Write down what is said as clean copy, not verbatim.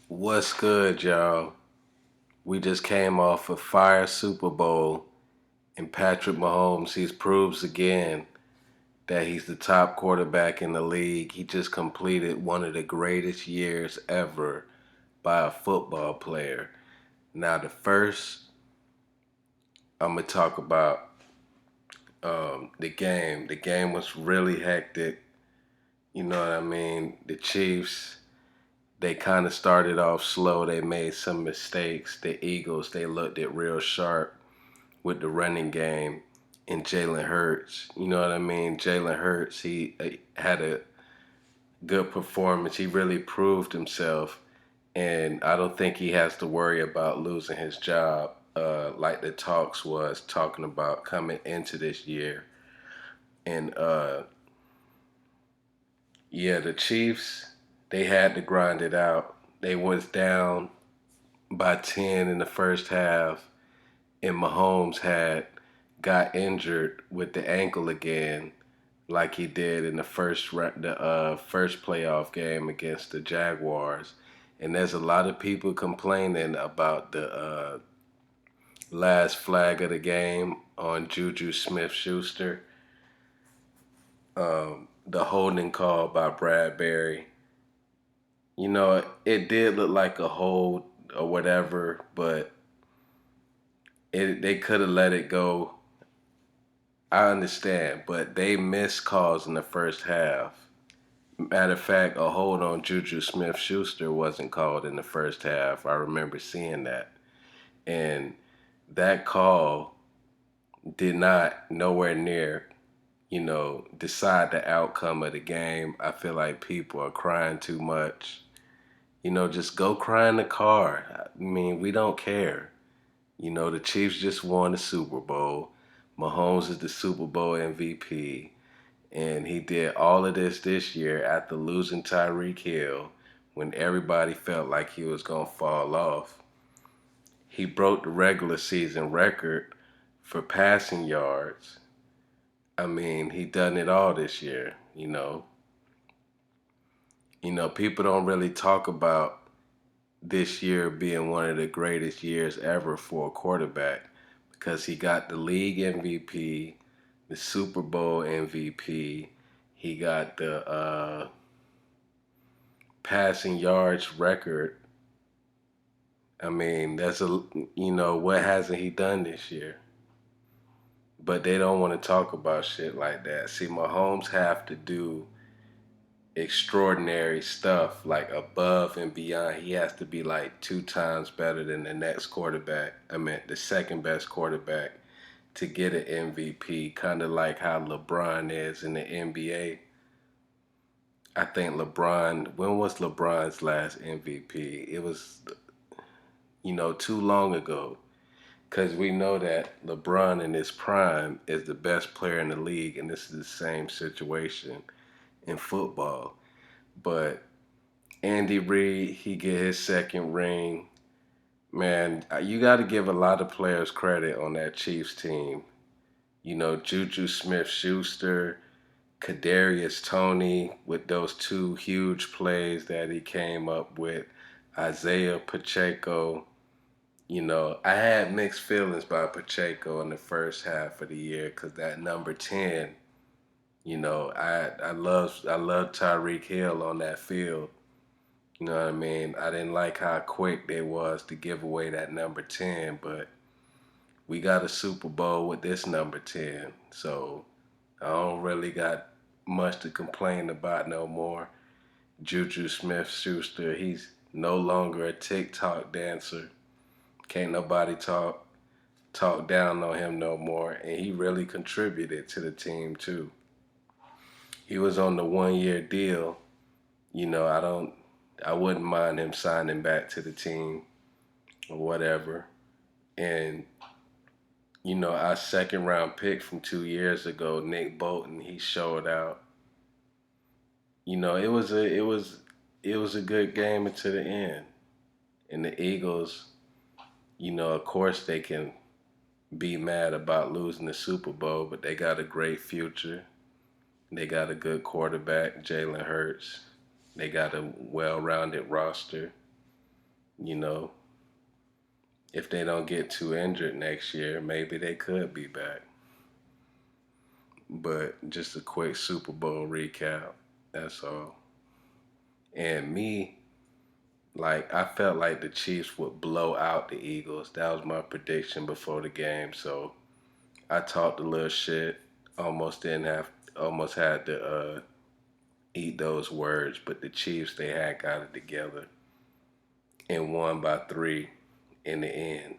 What's good, y'all? We just came off a fire Super Bowl, and Patrick Mahomes, he's proves again that he's the top quarterback in the league. He just completed one of the greatest years ever by a football player. Now, the first, I'm going to talk about the game. The game was really hectic. You know what I mean? The Chiefs, they kind of started off slow. They made some mistakes. The Eagles, they looked it real sharp with the running game and Jalen Hurts. You know what I mean? Jalen Hurts, he had a good performance. He really proved himself, and I don't think he has to worry about losing his job like the talks was talking about coming into this year. And yeah, the Chiefs, they had to grind it out. They was down by 10 in the first half, and Mahomes had got injured with the ankle again, like he did in the first playoff game against the Jaguars. And there's a lot of people complaining about the last flag of the game on Juju Smith-Schuster, the holding call by Bradbury. You know, it did look like a hold or whatever, but they could have let it go. I understand, but they missed calls in the first half. Matter of fact, a hold on Juju Smith Schuster wasn't called in the first half. I remember seeing that. And that call did not nowhere near, decide the outcome of the game. I feel like people are crying too much. Just go cry in the car. I mean, we don't care. The Chiefs just won the Super Bowl. Mahomes is the Super Bowl MVP. And he did all of this year after losing Tyreek Hill when everybody felt like he was going to fall off. He broke the regular season record for passing yards. I mean, he done it all this year. People don't really talk about this year being one of the greatest years ever for a quarterback because he got the league MVP, the Super Bowl MVP. He got the passing yards record. I mean, what hasn't he done this year? But they don't want to talk about shit like that. See, Mahomes have to do extraordinary stuff, like above and beyond. He has to be like two times better than the next quarterback. I mean, the second best quarterback to get an MVP, kind of like how LeBron is in the NBA. I think when was LeBron's last MVP? It was, too long ago. Because we know that LeBron in his prime is the best player in the league, and this is the same situation in football. But Andy Reid, he get his second ring. Man, you got to give a lot of players credit on that Chiefs team. Juju Smith-Schuster, Kadarius Toney with those two huge plays that he came up with, Isaiah Pacheco. I had mixed feelings about Pacheco in the first half of the year because that number 10, I love Tyreek Hill on that field. You know what I mean? I didn't like how quick they was to give away that number 10, but we got a Super Bowl with this number 10. So I don't really got much to complain about no more. Juju Smith-Schuster, he's no longer a TikTok dancer. Can't nobody talk down on him no more, and he really contributed to the team too. He was on the 1 year deal. I wouldn't mind him signing back to the team or whatever. And our second round pick from 2 years ago, Nick Bolton, he showed out. It was a good game until the end. And the Eagles, of course they can be mad about losing the Super Bowl, but they got a great future. They got a good quarterback, Jalen Hurts. They got a well-rounded roster. You know, if they don't get too injured next year, maybe they could be back. But just a quick Super Bowl recap. That's all. And me, like, I felt like the Chiefs would blow out the Eagles. That was my prediction before the game. So I talked a little shit. Almost didn't have, almost had to eat those words. But the Chiefs, they had got it together and won by 3 in the end.